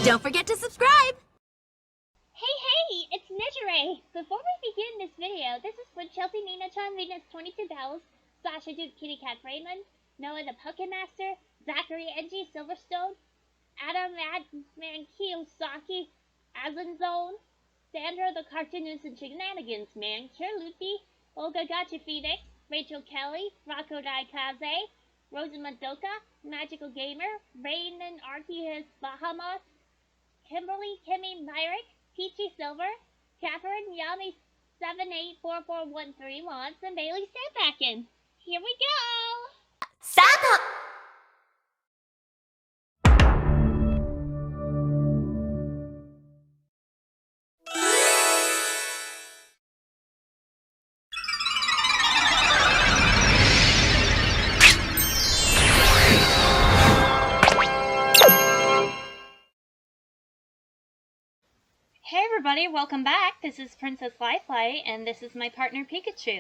Don't forget to subscribe! Hey, it's Nejire! Before we begin this video, this is for Chelsea Nina-chan Venus 22 Bells, Sasha Duke Kitty Cat Raymond, Noah the Pokemaster, Zachary Engie Silverstone, Adam Madman Kiyosaki, Azanzone, Sandra the Cartoonist and Shenanigans Man, Luffy, Olga Gotcha Phoenix, Rachel Kelly, Rocco Daikaze, Rosamund Doka, Magical Gamer, Raymond Arceus Bahamas, Kimberly Kimmy Myrick, Peachy Silver, Catherine Yami 784413 wants, and Bailey Sandbacken. Here we go! Stop! Hey everybody, welcome back. This is Princess Lifeline, and this is my partner Pikachu.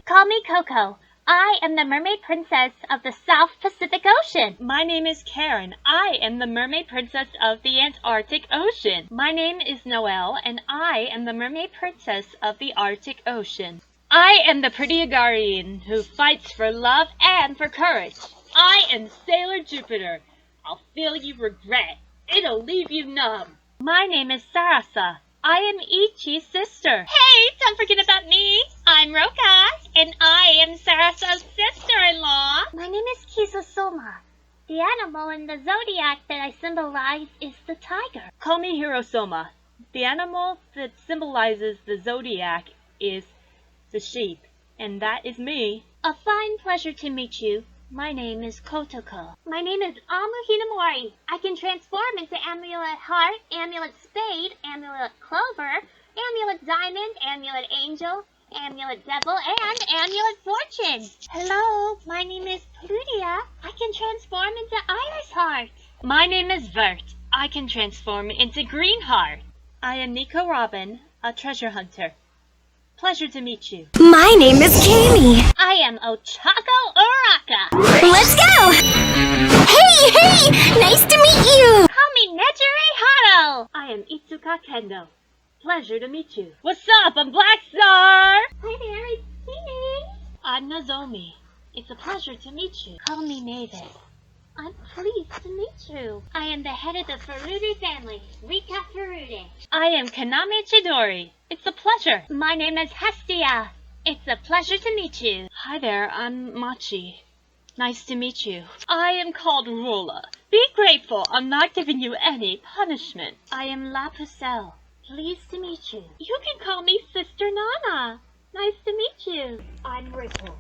Call me Coco. I am the Mermaid Princess of the South Pacific Ocean. My name is Karen. I am the Mermaid Princess of the Antarctic Ocean. My name is Noelle, and I am the Mermaid Princess of the Arctic Ocean. I am the pretty Agarian who fights for love and for courage. I am Sailor Jupiter. I'll feel you regret. It'll leave you numb. My name is Sarasa. I am Ichi's sister. Hey, don't forget about me. I'm Roka, and I am Sarasa's sister-in-law. My name is Kizusoma. The animal in the zodiac that I symbolize is the tiger. Call me Hirosoma. The animal that symbolizes the zodiac is the sheep, and that is me. A fine pleasure to meet you. My name is Kotoko. My name is Amu Hinamori. I can transform into Amulet Heart, Amulet Spade, Amulet Clover, Amulet Diamond, Amulet Angel, Amulet Devil, and Amulet Fortune. Hello, my name is Plutia. I can transform into Iris Heart. My name is Vert. I can transform into Green Heart. I am Nico Robin, a treasure hunter. Pleasure to meet you. My name is Kami. I am Ochako Uraka. Let's go! Hey! Nice to meet you! Call me Nejire Haro. I am Itsuka Kendo. Pleasure to meet you. What's up? I'm Black Star. Hi there, it's me. I'm Nozomi. It's a pleasure to meet you. Call me Mavis. I'm pleased to meet you. I am the head of the Furude family, Rika Furude. I am Kaname Chidori. It's a pleasure. My name is Hestia. It's a pleasure to meet you. Hi there, I'm Machi. Nice to meet you. I am called Rula. Be grateful, I'm not giving you any punishment. I am La Pucelle. Pleased to meet you. You can call me Sister Nana. Nice to meet you. I'm Ripple.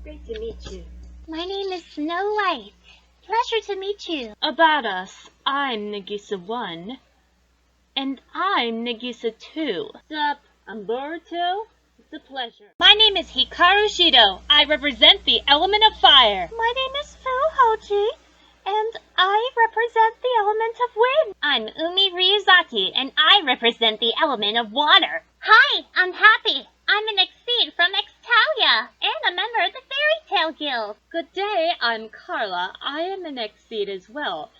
Great to meet you. My name is Snow White. Pleasure to meet you. About us, I'm Nagisa 1. And I'm Nagisa 2. Sup, I'm Boruto. It's a pleasure. My name is Hikaru Shido. I represent the element of fire. My name is Fuhoji, and I represent the element of wind. I'm Umi Ryuzaki, and I represent the element of water. Hi, I'm Happy. I'm an Exceed from Extalia, and a member of the Fairy Tale Guild. Good day, I'm Carla. I am an Exceed as well,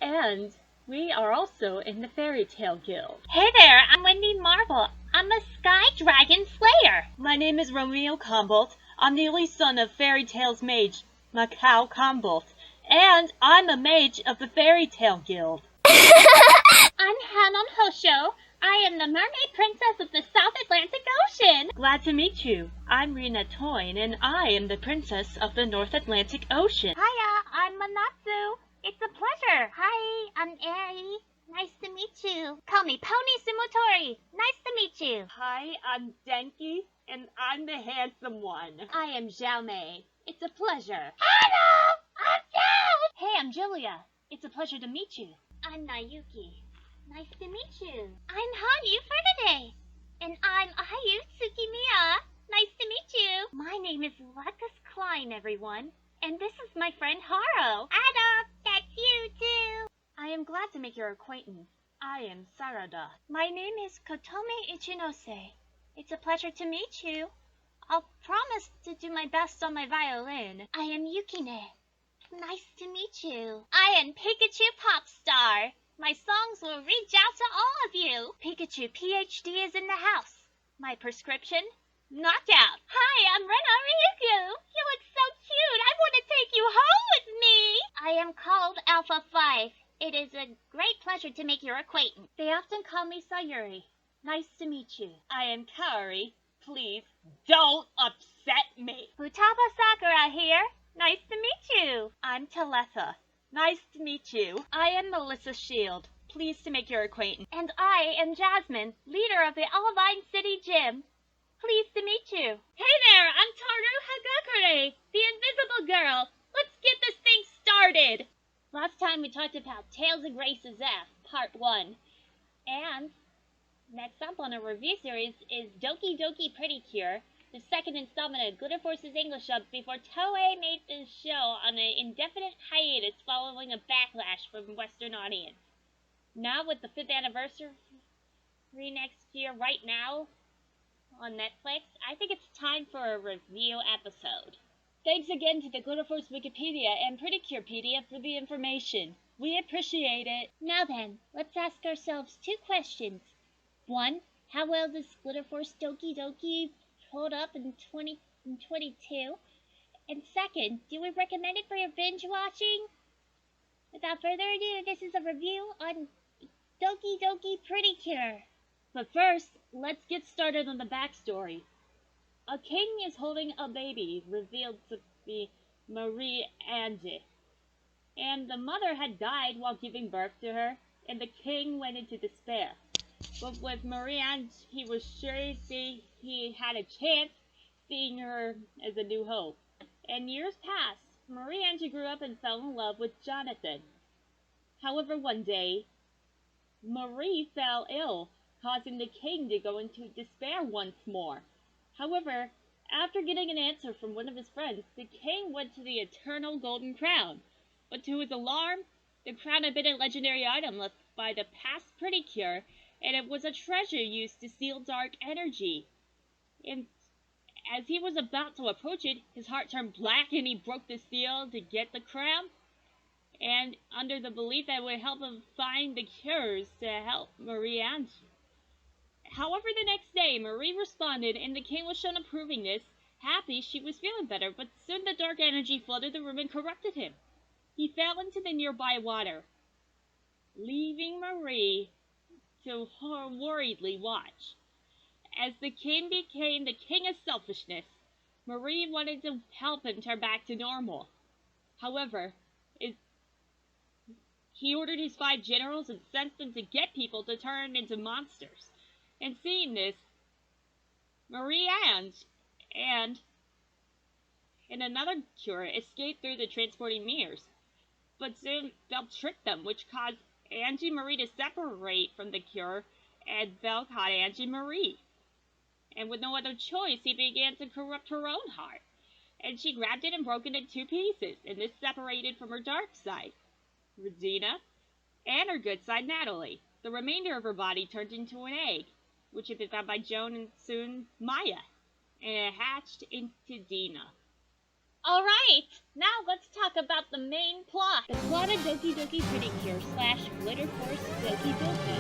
and we are also in the Fairy Tale Guild. Hey there, I'm Wendy Marble. I'm a Sky Dragon Slayer. My name is Romeo Combolt. I'm the only son of Fairy Tale's mage, Macau Combolt, and I'm a mage of the Fairy Tale Guild. I'm Hanon Hosho. I am the Mermaid Princess of the South Atlantic Ocean. Glad to meet you. I'm Rina Toyne, and I am the Princess of the North Atlantic Ocean. Hiya, I'm Manatsu. It's a pleasure. Hi, I'm Ari. Nice to meet you. Call me Pony Sumotori. Nice to meet you. Hi, I'm Denki, and I'm the handsome one. I am Xiaomei. It's a pleasure. Hello, I'm Jade. Hey, I'm Julia. It's a pleasure to meet you. I'm Nayuki. Nice to meet you. I'm Hanyu Furnaday. And I'm Ayu Tsukimiya. Nice to meet you. My name is Lucas Klein, everyone. And this is my friend Haro. Adam, that's you too. I am glad to make your acquaintance. I am Sarada. My name is Kotome Ichinose. It's a pleasure to meet you. I'll promise to do my best on my violin. I am Yukine. Nice to meet you. I am Pikachu Popstar. My songs will reach out to all of you. Pikachu PhD is in the house. My prescription? Knockout. Hi, I'm Rena Ryugu. You look so cute. I want to take you home with me. I am called Alpha 5. It is a great pleasure to make your acquaintance. They often call me Sayuri. Nice to meet you. I am Kaori. Please don't upset me. Futaba Sakura here. Nice to meet you. I'm Taletha. Nice to meet you. I am Melissa Shield. Pleased to make your acquaintance. And I am Jasmine, leader of the Olivine City Gym. Pleased to meet you. Hey there, I'm Taru Hagakure, the Invisible Girl. Let's get this thing started. Last time we talked about Tales of Graces F, Part 1. And next up on our review series is Doki Doki Pretty Cure, the second installment of Glitter Force's English Sub before Toei made the show on an indefinite hiatus following a backlash from Western audience. Now with the 5th anniversary next year right now on Netflix, I think it's time for a review episode. Thanks again to the Glitter Force Wikipedia and Pretty Curepedia for the information. We appreciate it. Now then, let's ask ourselves 2 questions. 1. How well does Glitter Force Doki Doki hold up in 2022? And second, do we recommend it for your binge watching? Without further ado, this is a review on Doki Doki Pretty Cure. But first, let's get started on the backstory. A king is holding a baby, revealed to be Marie Ange. And the mother had died while giving birth to her, and the king went into despair. But with Marie Ange, he was sure he had a chance, seeing her as a new hope. And years passed. Marie Ange grew up and fell in love with Jonathan. However, one day, Marie fell ill, causing the king to go into despair once more. However, after getting an answer from one of his friends, the king went to the eternal golden crown. But to his alarm, the crown had been a legendary item left by the past Pretty Cure, and it was a treasure used to seal dark energy. And as he was about to approach it, his heart turned black and he broke the seal to get the crown. And under the belief that it would help him find the cures to help Marie Ange. However, the next day, Marie responded, and the king was shown approving this. Happy, she was feeling better, but soon the dark energy flooded the room and corrupted him. He fell into the nearby water, leaving Marie to worriedly watch. As the king became the king of selfishness, Marie wanted to help him turn back to normal. However, he ordered his 5 generals and sent them to get people to turn into monsters. And seeing this, Marie Ange and another cure escaped through the transporting mirrors. But soon Belle tricked them, which caused Angie Marie to separate from the cure, and Belle caught Angie Marie. And with no other choice, he began to corrupt her own heart. And she grabbed it and broke it in 2 pieces, and this separated from her dark side, Regina, and her good side, Natalie. The remainder of her body turned into an egg, which had been found by Joan and soon Maya, and it hatched into Dina. Alright, now let's talk about the main plot. The plot of Doki Doki Pretty Cure / Glitter Force Doki Doki.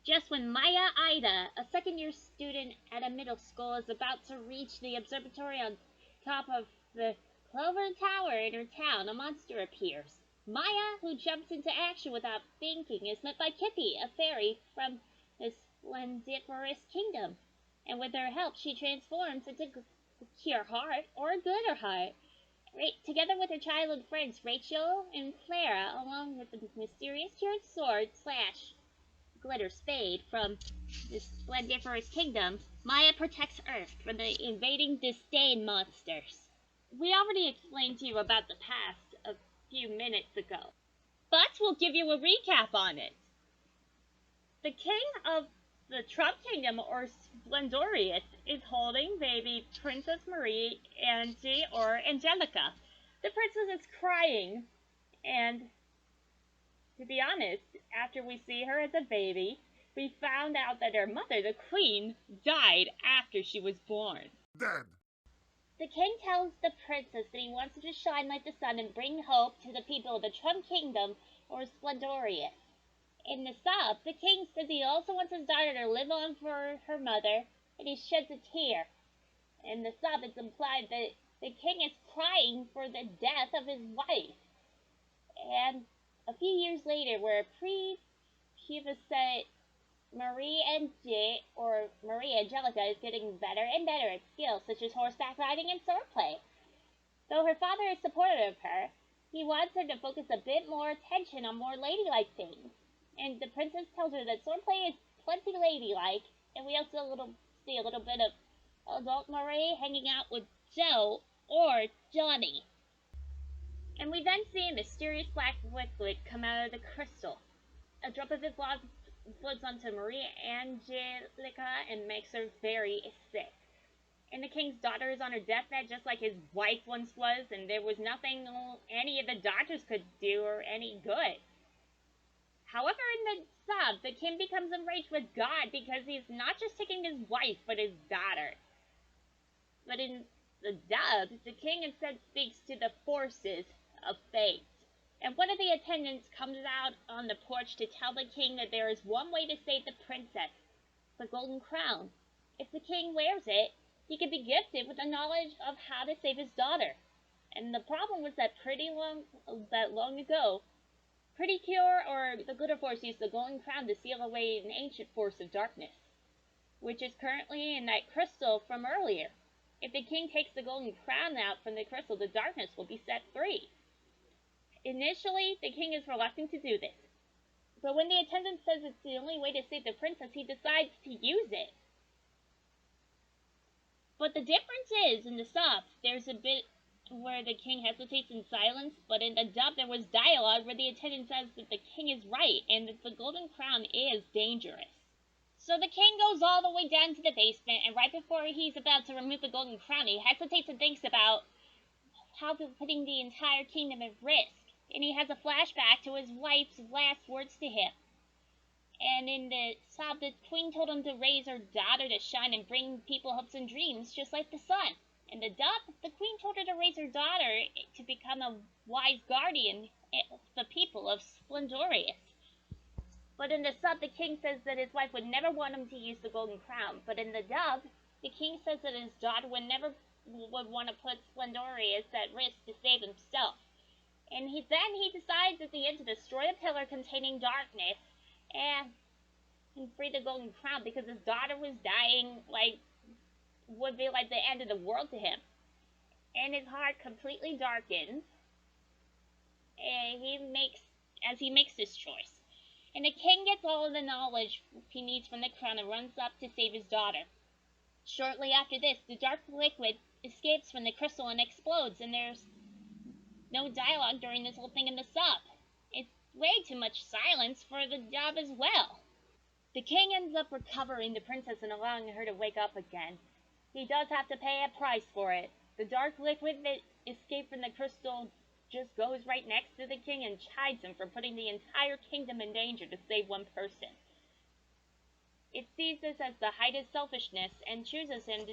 Just when Maya Ida, a second-year student at a middle school, is about to reach the observatory on top of the Clover Tower in her town, a monster appears. Maya, who jumps into action without thinking, is met by Kippy, a fairy from the Splendiferous Kingdom. And with her help, she transforms into Cure Heart or Glitter Heart. Together with her childhood friends Rachel and Clara, along with the mysterious cured sword / Glitter Spade from the Splendiferous Kingdom, Maya protects Earth from the invading Disdain monsters. We already explained to you about the past a few minutes ago, but we'll give you a recap on it. The king of the Trump Kingdom, or Splendorius, is holding baby Princess Marie Angie or Angelica. The princess is crying, and to be honest, after we see her as a baby, we found out that her mother, the queen, died after she was born. Dead. The king tells the princess that he wants her to shine like the sun and bring hope to the people of the Trump Kingdom or Splendorius. In the sub, the king says he also wants his daughter to live on for her mother, and he sheds a tear. In the sub, it's implied that the king is crying for the death of his wife. And a few years later, where pre-pubescent Maria Angelica is getting better and better at skills such as horseback riding and swordplay. Though her father is supportive of her, he wants her to focus a bit more attention on more ladylike things. And the princess tells her that swordplay is plenty ladylike, and we also see a little bit of adult Marie hanging out with Joe or Johnny. And we then see a mysterious black liquid come out of the crystal. A drop of it floats onto Maria Angelica and makes her very sick. And the king's daughter is on her deathbed just like his wife once was, and there was nothing any of the doctors could do or any good. However, in the sub, the king becomes enraged with God because he's not just taking his wife, but his daughter. But in the dub, the king instead speaks to the forces of fate. And one of the attendants comes out on the porch to tell the king that there is one way to save the princess, the golden crown. If the king wears it, he can be gifted with the knowledge of how to save his daughter. And the problem was that long ago, Pretty Cure or the Glitter Force used the golden crown to seal away an ancient force of darkness, which is currently in that crystal from earlier. If the king takes the golden crown out from the crystal, the darkness will be set free. Initially, the king is reluctant to do this, but when the attendant says it's the only way to save the princess, he decides to use it. But the difference is, in the sub, there's a bit where the king hesitates in silence, but in the dub there was dialogue where the attendant says that the king is right and that the golden crown is dangerous. So the king goes all the way down to the basement, and right before he's about to remove the golden crown, he hesitates and thinks about how putting the entire kingdom at risk. And he has a flashback to his wife's last words to him. And in the sub, the queen told him to raise her daughter to shine and bring people hopes and dreams, just like the sun. In the dub, the queen told her to raise her daughter to become a wise guardian of the people of Splendorius. But in the sub, the king says that his wife would never want him to use the golden crown. But in the dub, the king says that his daughter would never want to put Splendorius at risk to save himself. And he decides at the end to destroy the pillar containing darkness and free the golden crown because his daughter was dying, would be like the end of the world to him. And his heart completely darkens, and he makes this choice. And the king gets all of the knowledge he needs from the crown and runs up to save his daughter. Shortly after this, the dark liquid escapes from the crystal and explodes, and there's no dialogue during this whole thing in the sub. It's way too much silence for the dub as well. The king ends up recovering the princess and allowing her to wake up again. He does have to pay a price for it. The dark liquid that escaped from the crystal just goes right next to the king and chides him for putting the entire kingdom in danger to save one person. It sees this as the height of selfishness and chooses him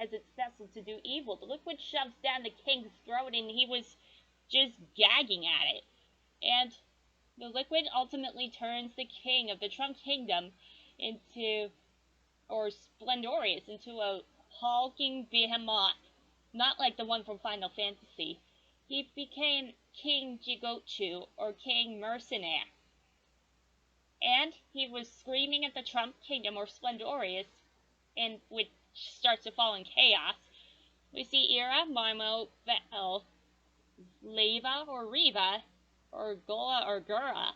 as its vessel to do evil. The liquid shoves down the king's throat and he was just gagging at it. And the liquid ultimately turns the king of the Trump Kingdom Splendorius, into a hulking behemoth, not like the one from Final Fantasy. He became King Jigochu, or King Mercenary. And he was screaming at the Trump Kingdom, or Splendorius, and which starts to fall in chaos. We see Ira, Marmo, Vel, Leva or Riva, or Gola or Gura,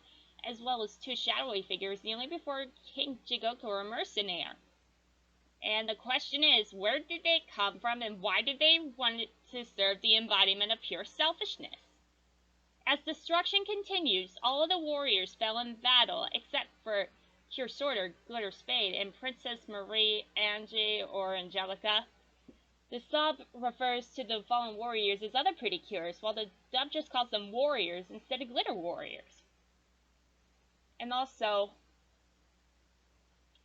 as well as two shadowy figures kneeling before King Jigoku or Mercenary. And the question is, where did they come from and why did they want to serve the embodiment of pure selfishness? As destruction continues, all of the warriors fell in battle except for Cure Sword or Glitter Spade and Princess Marie Angie or Angelica. The sub refers to the fallen warriors as other pretty cures, while the dub just calls them warriors instead of glitter warriors. And also,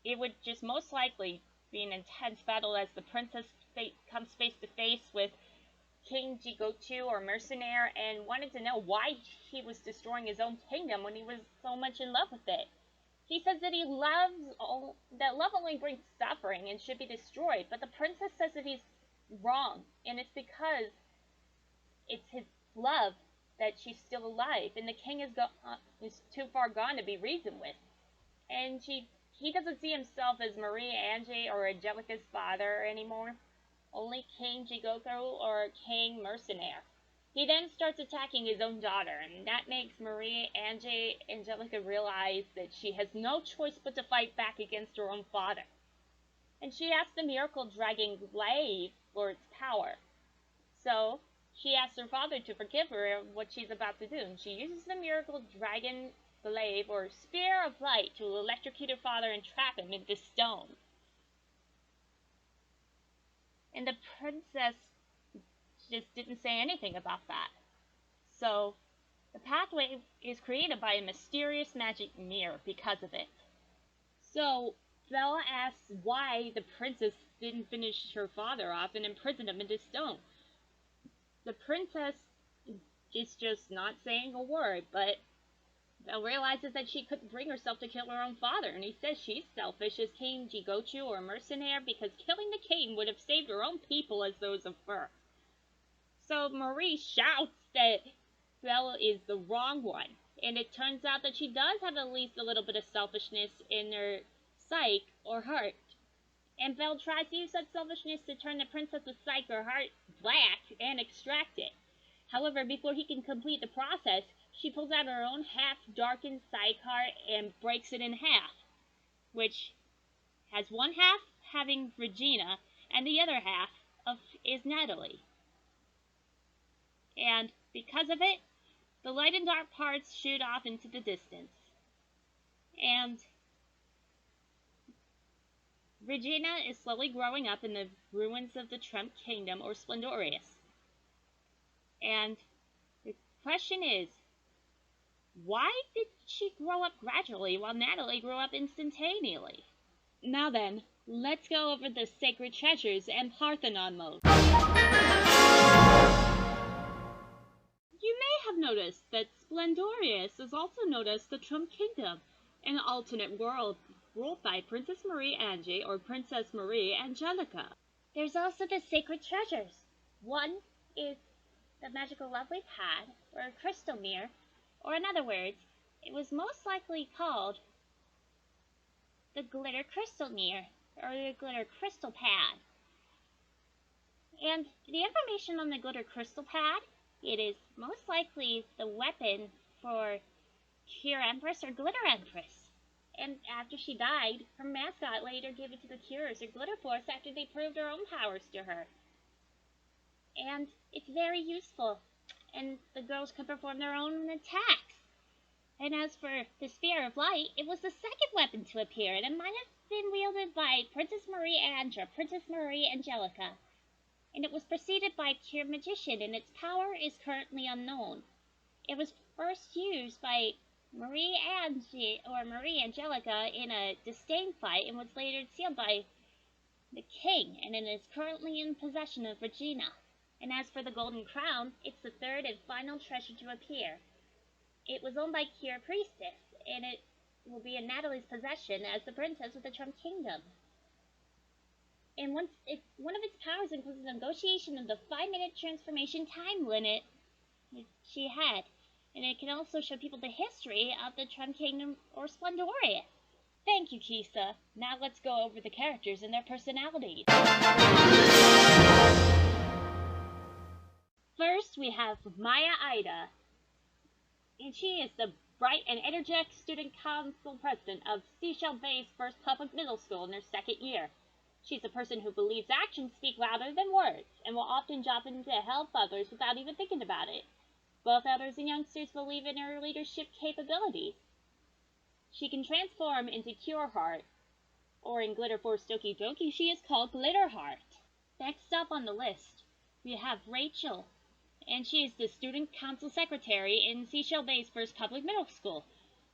it would just most likely be an intense battle as the princess comes face to face with King Jigochu, or Mercenaire, and wanted to know why he was destroying his own kingdom when he was so much in love with it. He says that that love only brings suffering and should be destroyed, but the princess says that he's wrong, and it's because it's his love that she's still alive, and the king is too far gone to be reasoned with. And he doesn't see himself as Marie Ange or Angelica's father anymore, only King Jigoku or King Mercenaire. He then starts attacking his own daughter, and that makes Marie Angelica realize that she has no choice but to fight back against her own father. And she asks the Miracle Dragon Glaive for its power. So she asks her father to forgive her of what she's about to do, and she uses the Miracle Dragon Glaive, or Spear of Light, to electrocute her father and trap him into stone. And the princess just didn't say anything about that. So the pathway is created by a mysterious magic mirror because of it. So Bella asks why the princess didn't finish her father off and imprison him into stone. The princess is just not saying a word, but Belle realizes that she couldn't bring herself to kill her own father, and he says she's selfish as King Jigochu or Mercenaire because killing the king would have saved her own people as those of her. So Marie shouts that Belle is the wrong one, and it turns out that she does have at least a little bit of selfishness in her psyche or heart. And Belle tries to use that selfishness to turn the princess's psyche or heart black and extract it. However, before he can complete the process, she pulls out her own half-darkened psyche heart and breaks it in half, which has one half having Regina, and the other half is Natalie. And because of it, the light and dark parts shoot off into the distance. And Regina is slowly growing up in the ruins of the Trump Kingdom, or Splendorius. And the question is, why did she grow up gradually while Natalie grew up instantaneously? Now then, let's go over the sacred treasures and Parthenon mode. You may have noticed that Splendorius is also known as the Trump Kingdom, an alternate world ruled by Princess Marie Ange or Princess Marie Angelica. There's also the sacred treasures. One is the magical lovely pad, or a crystal mirror, or in other words, it was most likely called the glitter crystal mirror, or the glitter crystal pad. And the information on the glitter crystal pad, it is most likely the weapon for Cure Empress or Glitter Empress. And after she died, her mascot later gave it to the Curers or Glitter Force after they proved their own powers to her. And it's very useful, and the girls could perform their own attacks. And as for the Spear of Light, it was the second weapon to appear, and it might have been wielded by Princess Marie Ange or Princess Marie Angelica. And it was preceded by Cure Magician, and its power is currently unknown. It was first used by Marie Ange or Marie Angelica in a disdain fight and was later sealed by the king, and it is currently in possession of Regina. And as for the Golden Crown, it's the third and final treasure to appear. It was owned by Cure Priestess, and it will be in Natalie's possession as the princess of the Trump Kingdom. And one of its powers includes the negotiation of the 5-minute transformation time limit she had. And it can also show people the history of the Trump Kingdom or Splendorius. Thank you, Kisa. Now let's go over the characters and their personalities. First, we have Maya Ida. And she is the bright and energetic student council president of Seashell Bay's first public middle school in her second year. She's a person who believes actions speak louder than words, and will often jump in to help others without even thinking about it. Both elders and youngsters believe in her leadership capabilities. She can transform into Cure Heart, or in Glitter Force Doki Doki, she is called Glitter Heart. Next up on the list, we have Rachel, and she is the student council secretary in Seashell Bay's first public middle school.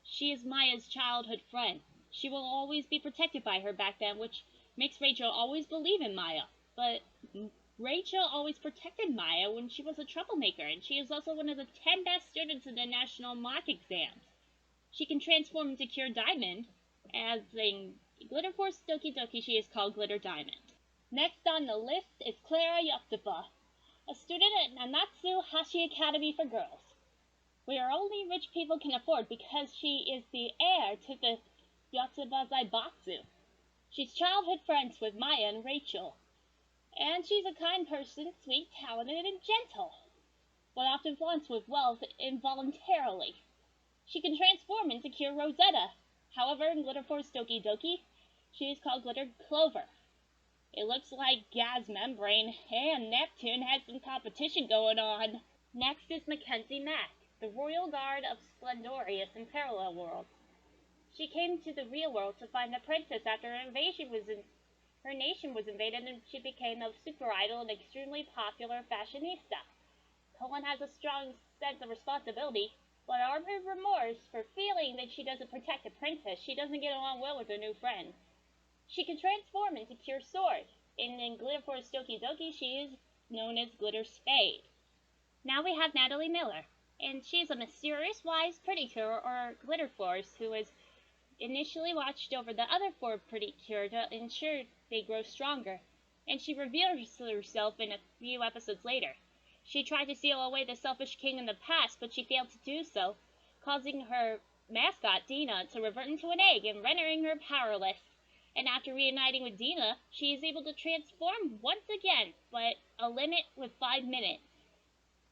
She is Maya's childhood friend. She will always be protected by her back then, which makes Rachel always believe in Maya. But Rachel always protected Maya when she was a troublemaker, and she is also one of the 10 best students in the national mock exams. She can transform into Cure Diamond. As in Glitter Force Doki Doki, she is called Glitter Diamond. Next on the list is Clara Yotsuba, a student at Nanatsu Hashi Academy for Girls, where only rich people can afford because she is the heir to the Yotsuba Zaibatsu. She's childhood friends with Maya and Rachel, and she's a kind person, sweet, talented, and gentle, but often flaunts with wealth involuntarily. She can transform into Cure Rosetta. However, in Glitter Force Doki Doki, she is called Glitter Clover. It looks like Gas Membrane and Neptune has some competition going on. Next is Mackenzie Mack, the Royal Guard of Splendorious in Parallel World. She came to the real world to find a princess after her nation was invaded, and she became a super idol and extremely popular fashionista. Cullen has a strong sense of responsibility, but out of remorse for feeling that she doesn't protect the princess, she doesn't get along well with her new friend. She can transform into Cure Sword. In Glitter Force Doki Doki, she is known as Glitter Spade. Now we have Natalie Miller, and she is a mysterious, wise Pretty Cure or Glitter Force who has initially watched over the other 4 Pretty Cure to ensure they grow stronger, and she reveals herself in a few episodes later. She tried to seal away the selfish king in the past, but she failed to do so, causing her mascot, Dina, to revert into an egg and rendering her powerless. And after reuniting with Dina, she is able to transform once again, but a limit with 5 minutes.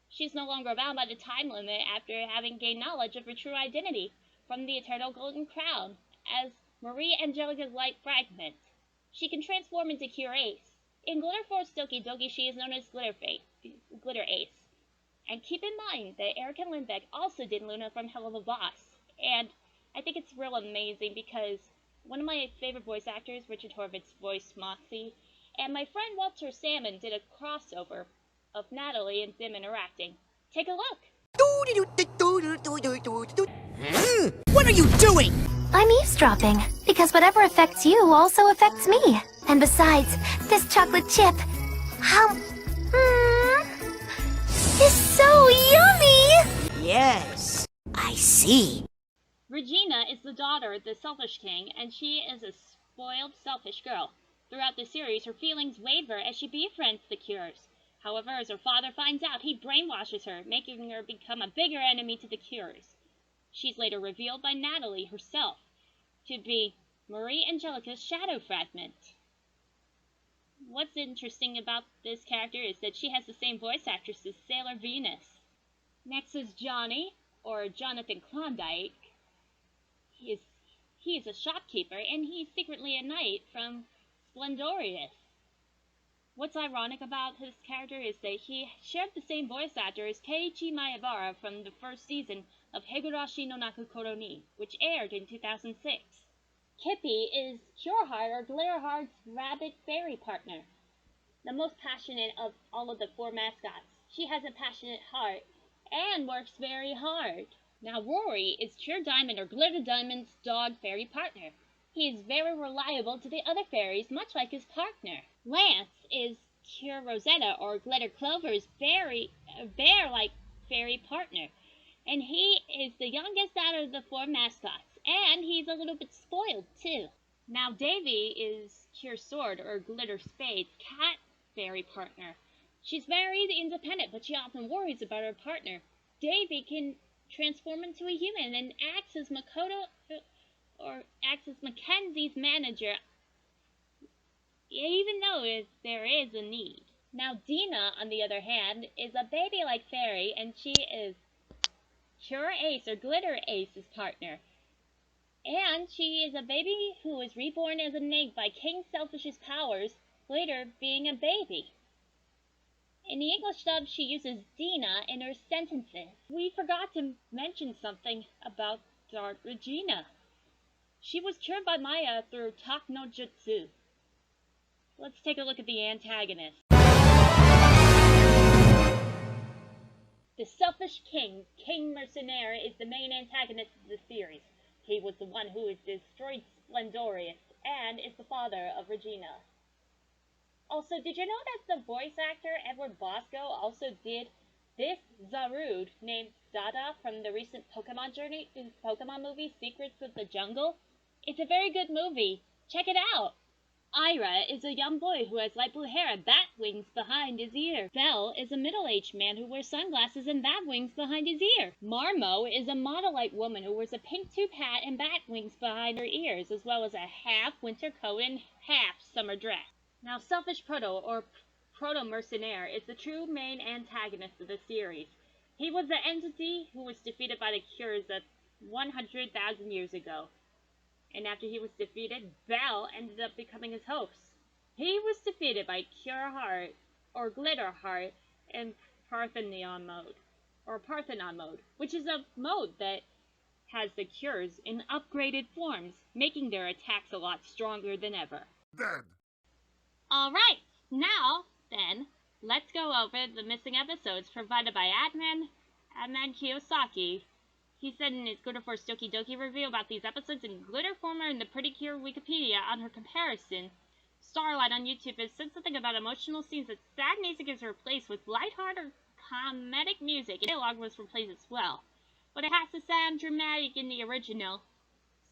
She's no longer bound by the time limit after having gained knowledge of her true identity from the Eternal Golden Crown as Marie Angelica's Light Fragment. She can transform into Cure Ace. In Glitter Force Doki Doki, she is known as Glitter Ace. And keep in mind that Erica Lindbeck also did Luna from Hell of a Boss. And I think it's real amazing because one of my favorite voice actors, Richard Horvitz, voiced Moxie, and my friend Walter Salmon did a crossover of Natalie and them interacting. Take a look! What are you doing? I'm eavesdropping, because whatever affects you also affects me. And besides, this chocolate chip, is so yummy! Yes, I see. Regina is the daughter of the Selfish King, and she is a spoiled, selfish girl. Throughout the series, her feelings waver as she befriends the Cures. However, as her father finds out, he brainwashes her, making her become a bigger enemy to the Cures. She's later revealed by Natalie herself to be Marie Angelica's shadow fragment. What's interesting about this character is that she has the same voice actress as Sailor Venus. Next is Johnny, or Jonathan Klondike. He is a shopkeeper, and he's secretly a knight from Splendorious. What's ironic about his character is that he shared the same voice actor as Keiichi Maebara from the first season of Higurashi no Nakokoro ni, which aired in 2006. Kippy is Cureheart or Glitterheart's rabbit fairy partner, the most passionate of all of the 4 mascots. She has a passionate heart and works very hard. Now Rory is Cure Diamond or Glitter Diamond's dog fairy partner. He is very reliable to the other fairies, much like his partner. Lance is Cure Rosetta or Glitter Clover's bear-like fairy partner, and he is the youngest out of the 4 mascots, and he's a little bit spoiled too. Now Davy is Cure Sword or Glitter Spade's cat fairy partner. She's very independent, but she often worries about her partner. Davy can transform into a human and acts as Mackenzie's manager, even though there is a need. Now Dina, on the other hand, is a baby-like fairy, and she is Cure Ace or Glitter Ace's partner. And she is a baby who is reborn as an egg by King Selfish's powers, later being a baby. In the English dub, she uses Dina in her sentences. We forgot to mention something about Dark Regina. She was cured by Maya through Tak no Jutsu. Let's take a look at the antagonist. The Selfish King, King Mercenaire, is the main antagonist of the series. He was the one who has destroyed Splendorious and is the father of Regina. Also, did you know that the voice actor Edward Bosco also did this Zarude named Dada from the recent Pokemon movie Secrets of the Jungle? It's a very good movie. Check it out. Ira is a young boy who has light blue hair and bat wings behind his ear. Bell is a middle-aged man who wears sunglasses and bat wings behind his ear. Marmo is a model-like woman who wears a pink tube hat and bat wings behind her ears, as well as a half winter coat and half summer dress. Now, Selfish Proto, or Proto-Mercenaire, is the true main antagonist of the series. He was the entity who was defeated by the Cures 100,000 years ago. And after he was defeated, Bell ended up becoming his host. He was defeated by Cure Heart, or Glitter Heart, in Parthenon mode, which is a mode that has the Cures in upgraded forms, making their attacks a lot stronger than ever. Dead. Alright, now, then, let's go over the missing episodes provided by Adnan Kiyosaki. He said in his Glitter Force Doki Doki review about these episodes in Glitter Former and the Pretty Cure Wikipedia on her comparison. Starlight on YouTube has said something about emotional scenes that sad music is replaced with lighthearted comedic music, and dialogue was replaced as well. But it has to sound dramatic in the original.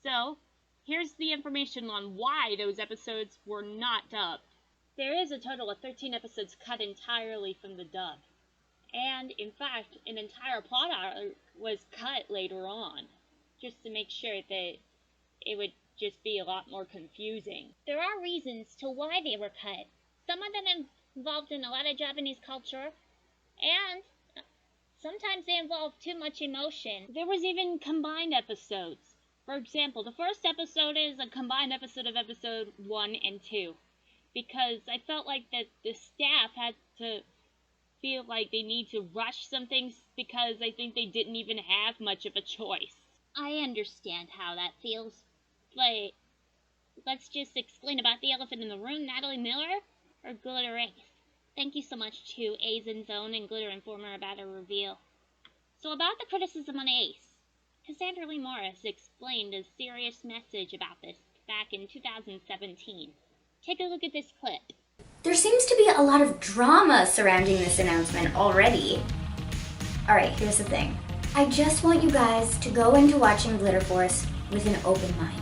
So, here's the information on why those episodes were not dubbed. There is a total of 13 episodes cut entirely from the dub. And, in fact, an entire plot arc was cut later on, just to make sure that it would just be a lot more confusing. There are reasons to why they were cut. Some of them involved in a lot of Japanese culture, and sometimes they involve too much emotion. There was even combined episodes. For example, the first episode is a combined episode of episode 1 and 2, because I felt like that the staff had to feel like they need to rush some things because I think they didn't even have much of a choice. I understand how that feels, but let's just explain about the elephant in the room, Natalie Miller, or Glitter Ace. Thank you so much to Azen Zone and Glitter Informer about a reveal. So about the criticism on Ace, Cassandra Lee Morris explained a serious message about this back in 2017. Take a look at this clip. There seems to be a lot of drama surrounding this announcement already. Alright, here's the thing. I just want you guys to go into watching Glitter Force with an open mind.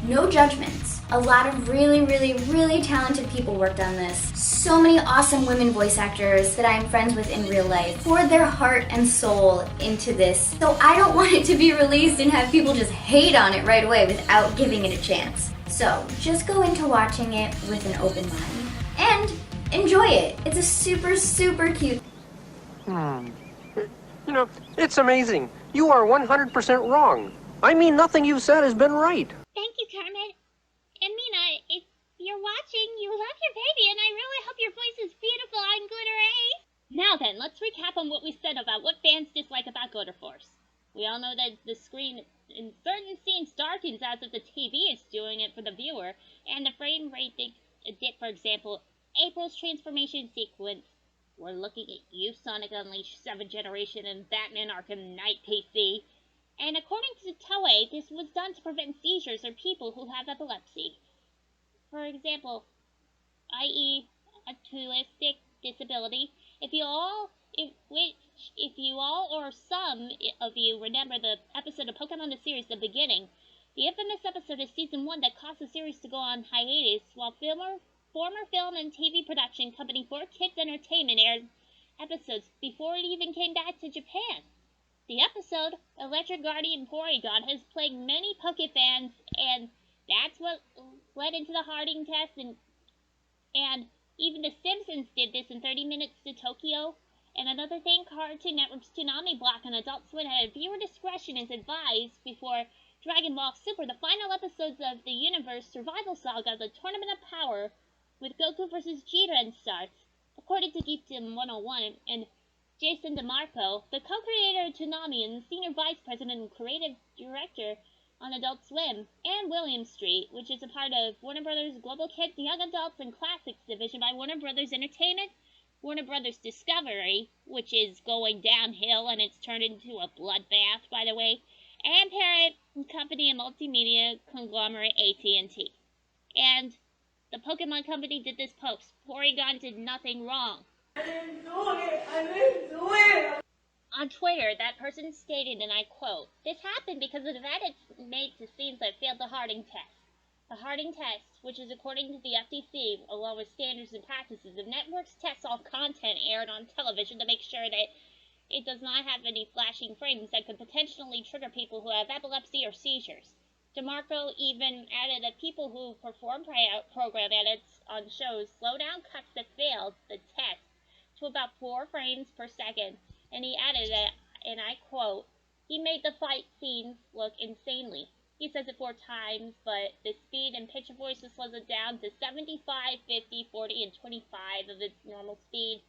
No judgments. A lot of really talented people worked on this. So many awesome women voice actors that I'm friends with in real life poured their heart and soul into this. So I don't want it to be released and have people just hate on it right away without giving it a chance. So just go into watching it with an open mind. And enjoy it. It's a super cute. You know, it's amazing. You are 100% wrong. I mean, nothing you've said has been right. Thank you, Kermit. And Mina, if you're watching, you love your baby, and I really hope your voice is beautiful on Glitter Ace. Now then, let's recap on what we said about what fans dislike about Glitter Force. We all know that the screen in certain scenes darkens as if the TV is doing it for the viewer, and the frame rate dip, for example, April's transformation sequence. We're looking at you, Sonic Unleashed 7th Generation, and Batman Arkham Knight PC. And according to Toei, this was done to prevent seizures or people who have epilepsy. For example, i.e. autistic disability. If you all or some of you remember the episode of Pokemon the series, The Beginning, the infamous episode of Season 1 that caused the series to go on hiatus while former film and TV production company 4Kids Entertainment aired episodes before it even came back to Japan. The episode, Electric Guardian Porygon, has plagued many Poke fans, and that's what led into the Harding test, and even The Simpsons did this in 30 Minutes to Tokyo. And another thing, Cartoon Network's Toonami block on Adult Swim had viewer discretion is advised before Dragon Ball Super, the final episodes of the Universe Survival Saga, The Tournament of Power, with Goku vs. Jiren starts. According to Geekdom 101 and Jason DeMarco, the co-creator of Toonami and the senior vice president and creative director on Adult Swim, and William Street, which is a part of Warner Brothers Global Kids, Young Adults, and Classics division by Warner Brothers Entertainment, Warner Brothers Discovery, which is going downhill and it's turned into a bloodbath, by the way, and parent company and multimedia conglomerate AT&T. And The Pokemon Company did this post. Porygon did nothing wrong. On Twitter, that person stated, and I quote, "This happened because of edits made to scenes that failed the Harding test. The Harding test, which is according to the FTC, along with standards and practices, the networks test all content aired on television to make sure that it does not have any flashing frames that could potentially trigger people who have epilepsy or seizures." DeMarco even added that people who perform program edits on shows slow down cuts that failed the test to about 4 frames per second, and he added that, and I quote, "He made the fight scenes look insanely. He says it 4 times, but the speed and pitch of voices slows it down to 75, 50, 40, and 25 of its normal speed.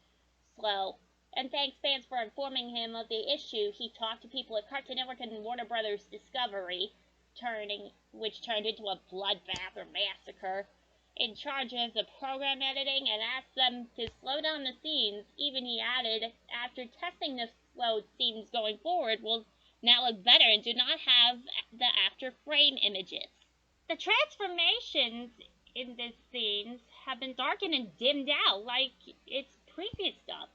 Slow. And thanks fans for informing him of the issue. He talked to people at Cartoon Network and Warner Brothers Discovery, which turned into a bloodbath or massacre, in charge of the program editing, and asked them to slow down the scenes. Even he added, after testing the slowed scenes going forward will now look better and do not have the after frame images. The transformations in these scenes have been darkened and dimmed out like its previous stuff.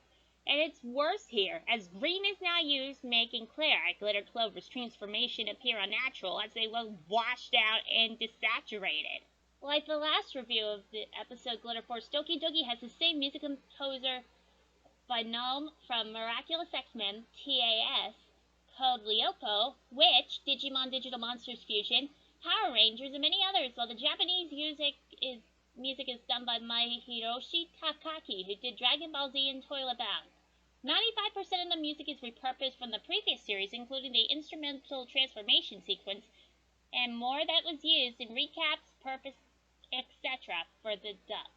And it's worse here, as green is now used, making clear Glitter Clover's transformation appear unnatural as they look washed out and desaturated. Like the last review of the episode Glitter Force, Doki Doki has the same music composer by Gnome from Miraculous X-Men, TAS, Code Lyoko, Witch, Digimon Digital Monsters Fusion, Power Rangers, and many others, while the Japanese music is done by Hiroshi Takaki, who did Dragon Ball Z and Toilet Bound. 95% of the music is repurposed from the previous series, including the instrumental transformation sequence, and more that was used in recaps, purpose, etc. for the dub.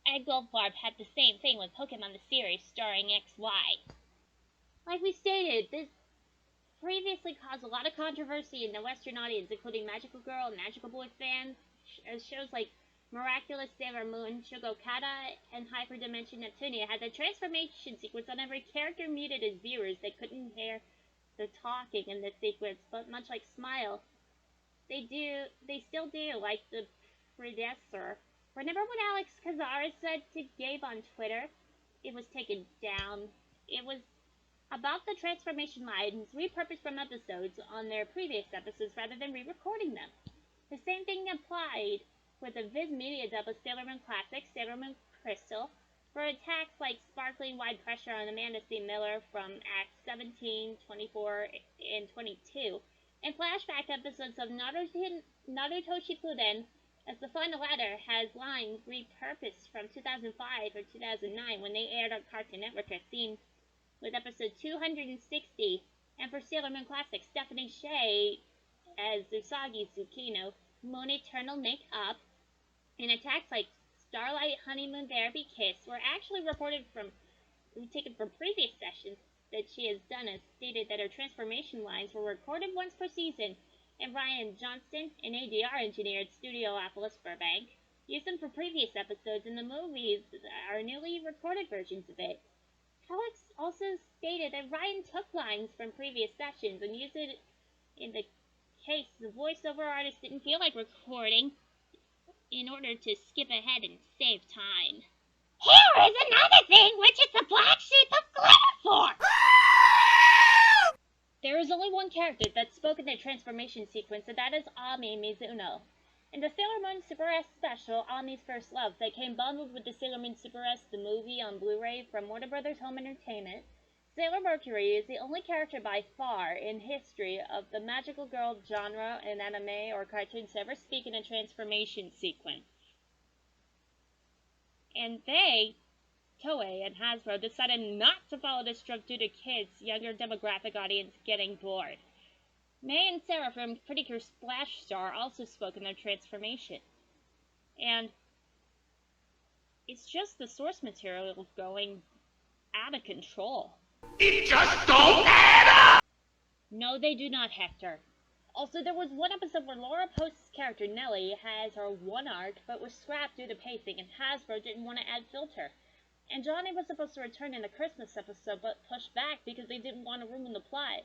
Egg Goldfarb had the same thing with Pokemon the series starring XY. Like we stated, this previously caused a lot of controversy in the Western audience, including Magical Girl and Magical Boy fans, as shows like Miraculous Sailor Moon, Shogokata, and Hyperdimension Neptunia had the transformation sequence on every character muted as viewers. They couldn't hear the talking in the sequence, but much like Smile, they still do, like the predecessor. Remember what Alex Kazara said to Gabe on Twitter? It was taken down. It was about the transformation lines repurposed from episodes on their previous episodes rather than re-recording them. The same thing applied with the Viz Media dub of Sailor Moon Classic, Sailor Moon Crystal, for attacks like Sparkling Wide Pressure on Amanda C. Miller from Acts 17, 24, and 22, and flashback episodes of Naruto Shippuden, as the final ladder has lines repurposed from 2005 or 2009 when they aired on Cartoon Network, as seen with episode 260, and for Sailor Moon Classic, Stephanie Shea as Usagi Tsukino, Moon Eternal Make Up, and attacks like Starlight Honeymoon Therapy Kiss were actually taken from previous sessions that she has done, as stated that her transformation lines were recorded once per season, and Ryan Johnston, an ADR engineer at Studiopolis Burbank, used them for previous episodes, and the movies are newly recorded versions of it. Alex also stated that Ryan took lines from previous sessions and used it in the case the voiceover artist didn't feel like recording in order to skip ahead and save time. Here is another thing which is the black sheep of Glitter Force! There is only one character that spoke in the transformation sequence, and that is Ami Mizuno. In the Sailor Moon Super S special, Ami's First Love, that came bundled with the Sailor Moon Super S, the movie on Blu-ray from Warner Brothers Home Entertainment, Sailor Mercury is the only character by far in history of the magical girl genre in anime or cartoons to ever speak in a transformation sequence. And they, Toei and Hasbro, decided not to follow this trope due to kids' younger demographic audience getting bored. May and Sarah from Pretty Cure Splash Star also spoke in their transformation. And it's just the source material going out of control. It just don't add up! No, they do not, Hector. Also, there was one episode where Laura Post's character, Nellie, has her one arc, but was scrapped due to pacing, and Hasbro didn't want to add filter. And Johnny was supposed to return in the Christmas episode, but pushed back because they didn't want to ruin the plot.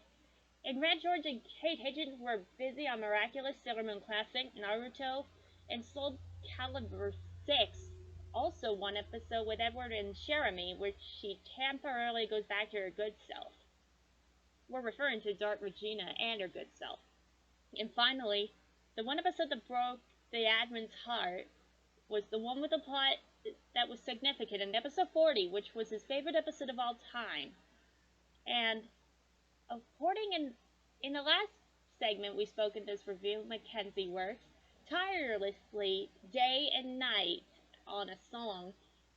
And Red George and Kate Higgins were busy on Miraculous, Sailor Moon Classic, Naruto, and Soul Calibur's 6, also one episode with Edward and Jeremy, where she temporarily goes back to her good self. We're referring to Dark Regina and her good self. And finally, the one episode that broke the admin's heart was the one with a plot that was significant in episode 40, which was his favorite episode of all time. And according in the last segment we spoke in this review, Mackenzie works tirelessly day and night on a song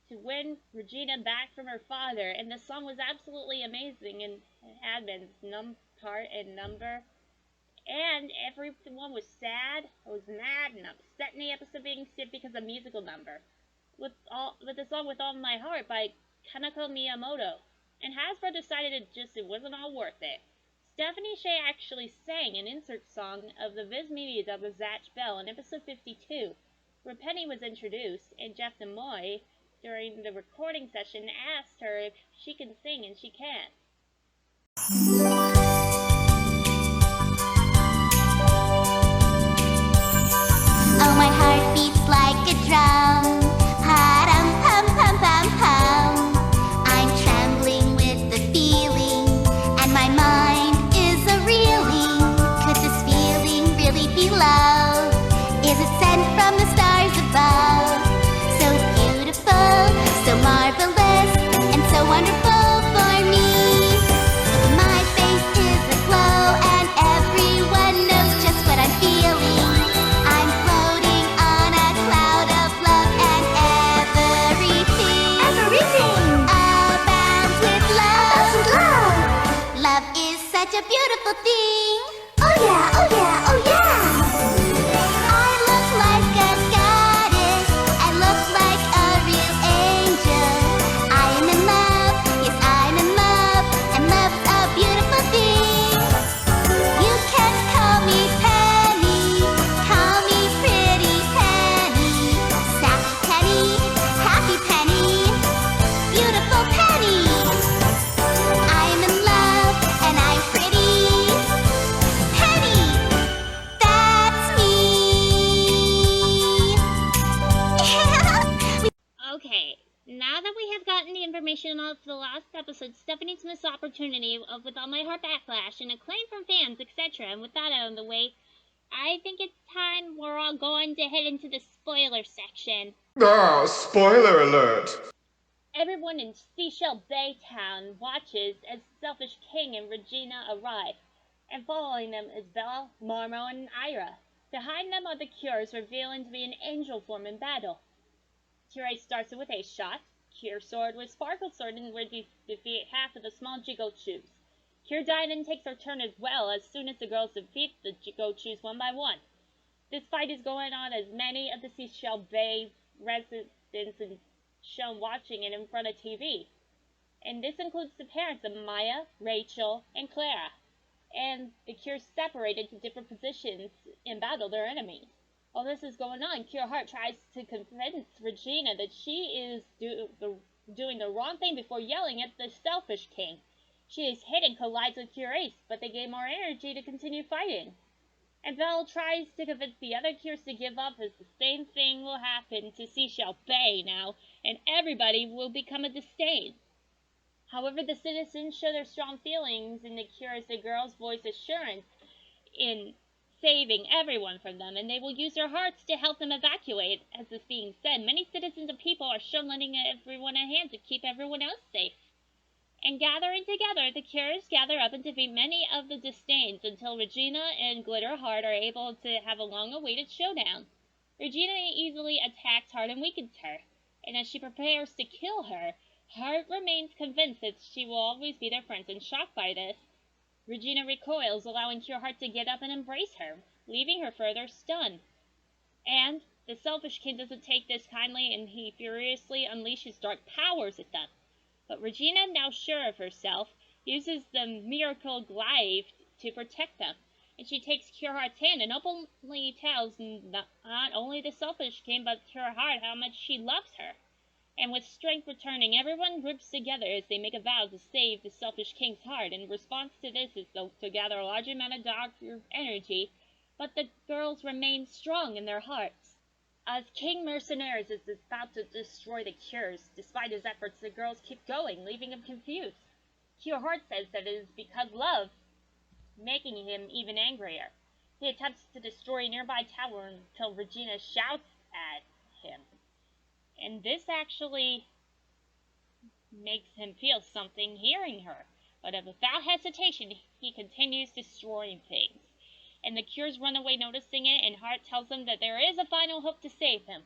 to win Regina back from her father, and the song was absolutely amazing and had been part and number, and everyone was sad, was mad and upset in the episode being skipped because of musical number with the song With All My Heart by Kanako Miyamoto, and Hasbro decided it wasn't all worth it. Stephanie Shea actually sang an insert song of the Viz Media dub of Zatch Bell in episode 52, where Penny was introduced, and Jeff DeMoy, during the recording session, asked her if she can sing, and she can. Oh, my heart beats like a drum. Pa-dum, pum, pum, pum, pum. I'm trembling with the feeling, and my mind is a-reeling. Could this feeling really be love? Is it sent from the stars above? So beautiful, so marvelous, and so wonderful for me. My face is aglow, and everyone knows just what I'm feeling. I'm floating on a cloud of love, and everything abounds with love. Love is such a beautiful thing. Oh yeah, oh yeah, oh yeah. I look like a goddess. I look like a real angel. I am in love, yes I'm in love, and love's a beautiful thing. You can call me Penny, call me Pretty Penny, Sassy Penny, Happy Penny, Beautiful Penny. I'm in love and I'm pretty. Penny, that's me. Okay, now that we have gotten the information of the last episode, Stephanie's missed opportunity of With All My Heart backlash and acclaim from fans, etc., and with that out of the way, I think it's time we're all going to head into the spoiler section. Ah, spoiler alert! Everyone in Seashell Baytown watches as Selfish King and Regina arrive, and following them is Bella, Marmo, and Ira. Behind them are the Cures, revealing to be an angel form in battle. Cure starts with a shot, Cure sword with Sparkle sword, and would defeat half of the small Jigochus. Cure Diamond takes her turn as well as soon as the girls defeat the Jigochus one by one. This fight is going on as many of the Seashell Bay residents are shown watching it in front of TV. And this includes the parents of Maya, Rachel, and Clara. And the Cure separated to different positions and battle their enemies. While this is going on, Cure Heart tries to convince Regina that she is doing the wrong thing before yelling at the Selfish King. She is hit and collides with Cure Ace, but they gain more energy to continue fighting. And Belle tries to convince the other Cures to give up, as the same thing will happen to Seashell Bay now, and everybody will become a disdain. However, the citizens show their strong feelings in the Cure as the girls voice assurance in saving everyone from them, and they will use their hearts to help them evacuate. As is being said, many citizens and people are shown lending everyone a hand to keep everyone else safe. And gathering together, the Cures gather up and defeat many of the disdains until Regina and Glitterheart are able to have a long-awaited showdown. Regina easily attacks Heart and weakens her, and as she prepares to kill her, Heart remains convinced that she will always be their friend, and shocked by this, Regina recoils, allowing Cure Heart to get up and embrace her, leaving her further stunned. And the Selfish King doesn't take this kindly, and he furiously unleashes dark powers at them. But Regina, now sure of herself, uses the miracle glaive to protect them, and she takes Cure Heart's hand and openly tells not only the Selfish King but Cure Heart how much she loves her. And with strength returning, everyone groups together as they make a vow to save the Selfish King's heart. In response to this is to gather a large amount of dark energy, but the girls remain strong in their hearts. As King Mercenaries is about to destroy the cures, despite his efforts, the girls keep going, leaving him confused. Cure Heart says that it is because love, making him even angrier. He attempts to destroy a nearby tower until Regina shouts at him. And this actually makes him feel something hearing her. But without hesitation, he continues destroying things. And the cures run away noticing it, and Heart tells them that there is a final hope to save him.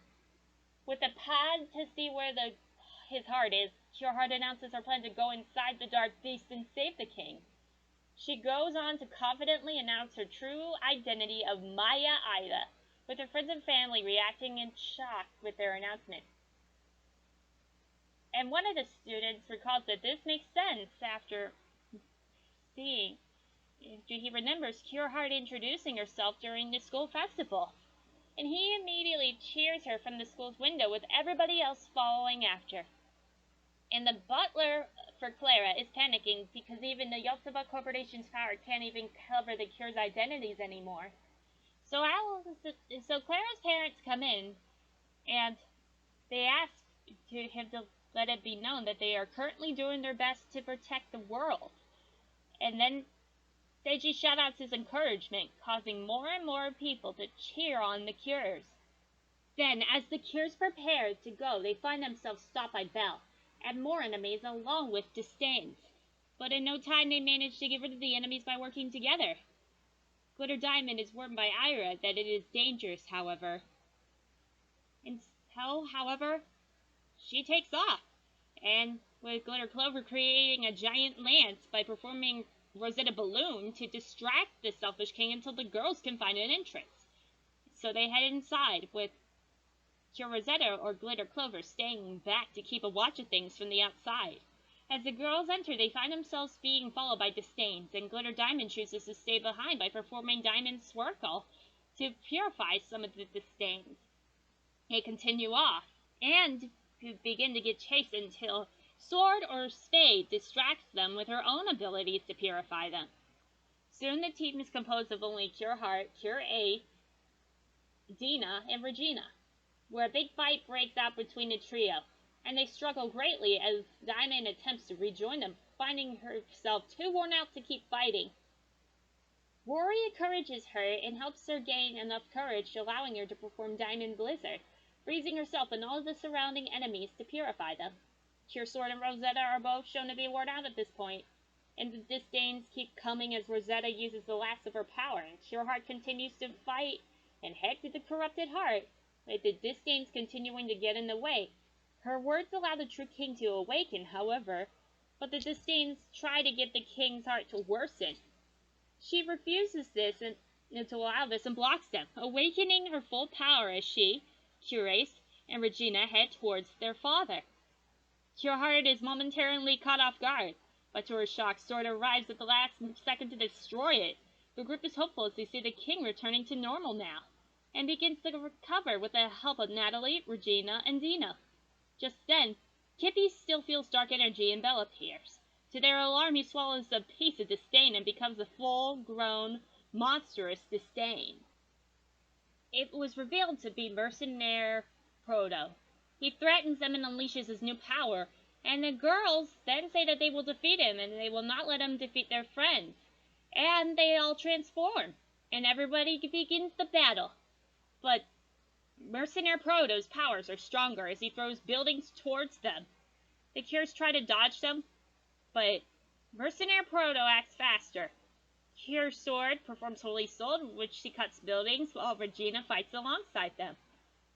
With a pad to see where his heart is, Cure Heart announces her plan to go inside the Dark Beast and save the king. She goes on to confidently announce her true identity of Maya Ida, with her friends and family reacting in shock with their announcement. And one of the students recalls that this makes sense after he remembers Cure Heart introducing herself during the school festival. And he immediately cheers her from the school's window, with everybody else following after. And the butler for Clara is panicking because even the Yotsuba Corporation's power can't even cover the Cure's identities anymore. So Clara's parents come in, and they ask him to let it be known that they are currently doing their best to protect the world. And then Seiji shout-outs his encouragement, causing more and more people to cheer on the Cures. Then, as the Cures prepare to go, they find themselves stopped by Belle, and more enemies along with Disdains. But in no time they manage to get rid of the enemies by working together. Glitter Diamond is warned by Ira that it is dangerous, however. However, she takes off, and with Glitter Clover creating a giant lance by performing Rosetta Balloon to distract the selfish king until the girls can find an entrance. So they head inside, with Cure Rosetta or Glitter Clover staying back to keep a watch of things from the outside. As the girls enter, they find themselves being followed by Disdains, and Glitter Diamond chooses to stay behind by performing Diamond Swirl to purify some of the Disdains. They continue off, and begin to get chased until Sword or Spade distracts them with her own abilities to purify them. Soon the team is composed of only Cure Heart, Cure A, Dina, and Regina, where a big fight breaks out between the trio, and they struggle greatly as Diamond attempts to rejoin them, finding herself too worn out to keep fighting. Rory encourages her and helps her gain enough courage, allowing her to perform Diamond Blizzard, freezing herself and all of the surrounding enemies to purify them. Cure Sword and Rosetta are both shown to be worn out at this point, and the Disdains keep coming as Rosetta uses the last of her power, and Cure Heart continues to fight and head to the corrupted heart, with the Disdains continuing to get in the way. Her words allow the true king to awaken, however, but the Disdains try to get the king's heart to worsen. She refuses this and to allow this and blocks them, awakening her full power as she, Curace, and Regina head towards their father. Cure Heart is momentarily caught off guard, but to her shock, Sword arrives at the last second to destroy it. The group is hopeful as they see the king returning to normal now, and begins to recover with the help of Natalie, Regina, and Dina. Just then, Kippy still feels dark energy and Belle appears. To their alarm, he swallows a piece of Disdain and becomes a full-grown, monstrous Disdain. It was revealed to be Mercenaire Proto. He threatens them and unleashes his new power, and the girls then say that they will defeat him and they will not let him defeat their friends. And they all transform, and everybody begins the battle. But Mercenaire Proto's powers are stronger as he throws buildings towards them. The Cures try to dodge them, but Mercenaire Proto acts faster. Cure Sword performs Holy Soul, in which she cuts buildings while Regina fights alongside them.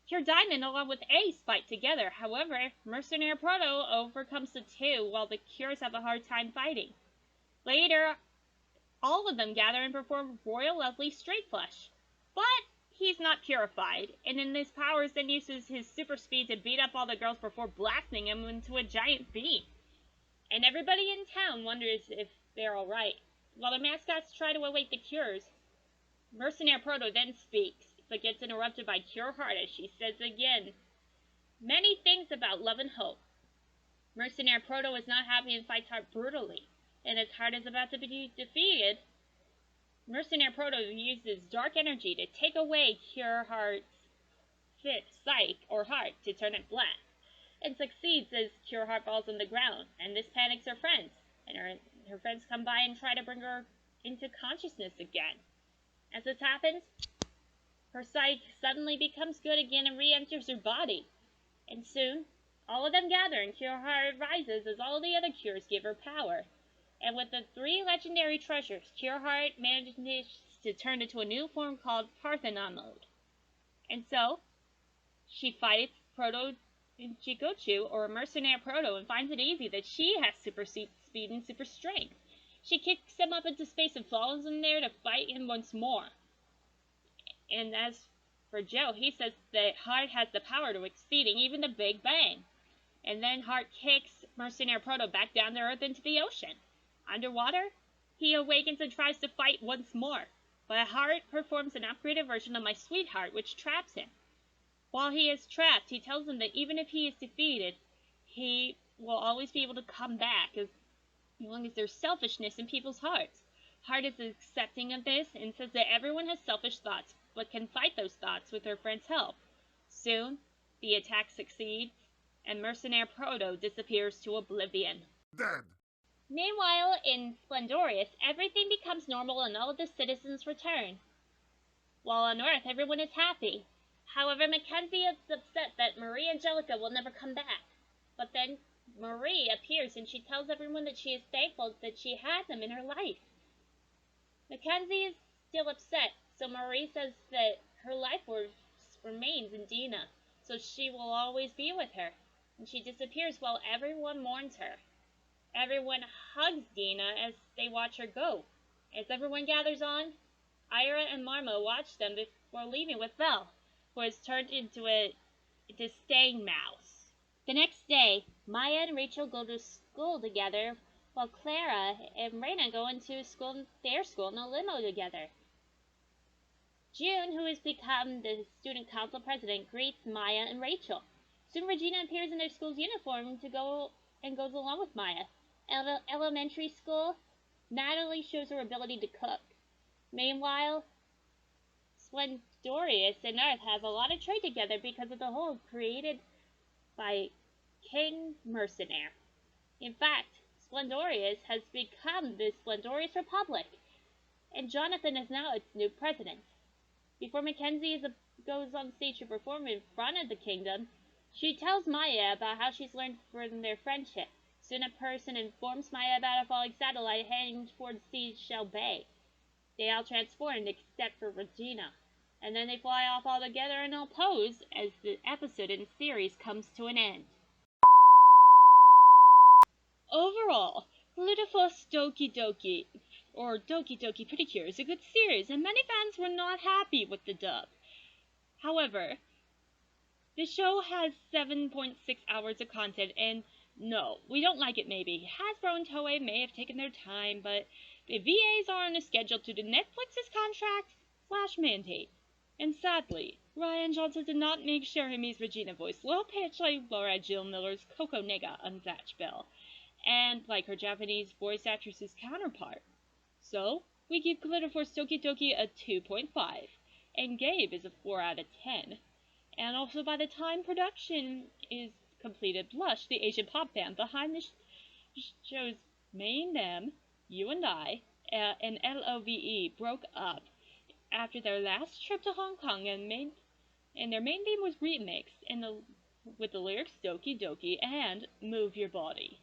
Cure Diamond along with Ace fight together. However, Mercenaire Proto overcomes the two while the Cures have a hard time fighting. Later, all of them gather and perform Royal Lovely Straight Flush. But he's not purified, and in his powers then uses his super speed to beat up all the girls before blasting him into a giant beam. And everybody in town wonders if they're alright. While the mascots try to await the Cures, Mercenaire Proto then speaks, but gets interrupted by Cure Heart as she says again many things about love and hope. Mercenaire Proto is not happy and fights Heart brutally, and as Heart is about to be defeated, Mercenaire Proto uses dark energy to take away Cure Heart's psyche or heart to turn it black, and succeeds as Cure Heart falls on the ground, and this panics her friends, and her friends come by and try to bring her into consciousness again. As this happens, her psyche suddenly becomes good again and re-enters her body, and soon all of them gather and Cure Heart rises as all the other cures give her power. And with the 3 legendary treasures, Cure Heart manages to turn into a new form called Parthenon mode. And so, she fights Proto Jikochu, or a mercenary Proto, and finds it easy that she has super speed and super strength. She kicks him up into space and falls in there to fight him once more. And as for Joe, he says that Heart has the power to exceeding even the Big Bang. And then Heart kicks Mercenary Proto back down to Earth into the ocean. Underwater, he awakens and tries to fight once more, but Heart performs an upgraded version of My Sweetheart, which traps him. While he is trapped, he tells him that even if he is defeated, he will always be able to come back as long as there's selfishness in people's hearts. Heart is accepting of this and says that everyone has selfish thoughts, but can fight those thoughts with her friend's help. Soon, the attack succeeds, and Mercenary Proto disappears to oblivion. Dead. Meanwhile, in Splendorious, everything becomes normal and all of the citizens return. While on Earth, everyone is happy. However, Mackenzie is upset that Marie Angelica will never come back. But then Marie appears and she tells everyone that she is thankful that she had them in her life. Mackenzie is still upset, so Marie says that her life force remains in Dina, so she will always be with her. And she disappears while everyone mourns her. Everyone hugs Dina as they watch her go. As everyone gathers on, Ira and Marmo watch them before leaving with Belle, who has turned into a disdain mouse. The next day, Maya and Rachel go to school together, while Clara and Raina go into their school in a limo together. June, who has become the student council president, greets Maya and Rachel. Soon Regina appears in their school's uniform and goes along with Maya. At elementary school, Natalie shows her ability to cook. Meanwhile, Splendorious and Earth have a lot of trade together because of the hole created by King Mercenary. In fact, Splendorious has become the Splendorious Republic, and Jonathan is now its new president. Before Mackenzie goes on stage to perform in front of the kingdom, she tells Maya about how she's learned from their friendship. Soon a person informs Maya about a falling satellite heading towards Seashell Bay. They all transform except for Regina, and then they fly off all together and all pose as the episode in the series comes to an end. Overall, Glitter-Force Doki Doki, or Doki Doki Pretty Cure, is a good series, and many fans were not happy with the dub. However, the show has 7.6 hours of content, and no, we don't like it maybe. Hasbro and Toei may have taken their time, but the VAs are on a schedule due to Netflix's contract/mandate. And sadly, Ryan Johnson did not make Jeremy's Regina voice low-pitched like Laura Jill Miller's Coco Nega on Zatch Bell, and like her Japanese voice actress's counterpart. So, we give Glitter-Force Doki Doki a 2.5, and Gabe is a 4 out of 10. And also by the time production is completed, Blush, the Asian pop band behind the show's main name, You and I, and LOVE broke up after their last trip to Hong Kong, and their main theme was remixed with the lyrics Doki Doki and Move Your Body.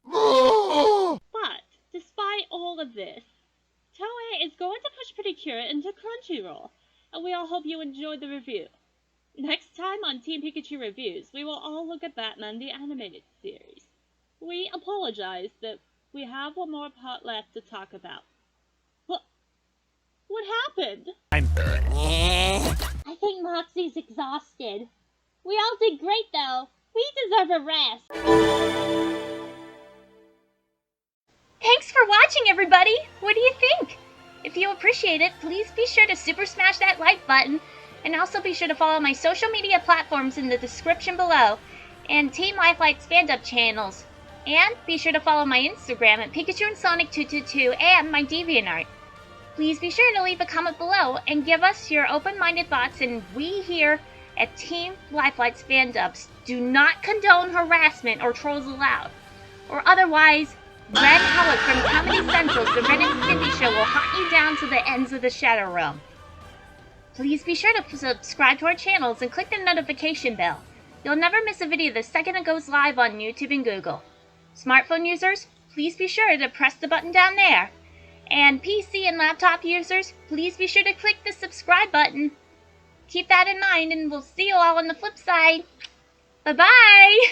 But, despite all of this, Toei is going to push Pretty Cure into Crunchyroll, and we all hope you enjoyed the review. Next time on Team Pikachu Reviews, we will all look at Batman the Animated Series. We apologize that we have one more part left to talk about. What happened? I think Moxie's exhausted. We all did great though. We deserve a rest. Thanks for watching, everybody! What do you think? If you appreciate it, please be sure to super smash that like button, and also be sure to follow my social media platforms in the description below, and Team Lifelight's fandom channels. And be sure to follow my Instagram at Pikachu and Sonic222 and my DeviantArt. Please be sure to leave a comment below and give us your open-minded thoughts, and we here at Team Lifelight's Fan Dubs do not condone harassment or trolls allowed. Or otherwise, Ren Howard from Comedy Central's The Ren and Stimpy Show will hunt you down to the ends of the Shadow Realm. Please be sure to subscribe to our channels and click the notification bell. You'll never miss a video the second it goes live on YouTube and Google. Smartphone users, please be sure to press the button down there. And PC and laptop users, please be sure to click the subscribe button. Keep that in mind, and we'll see you all on the flip side. Bye-bye!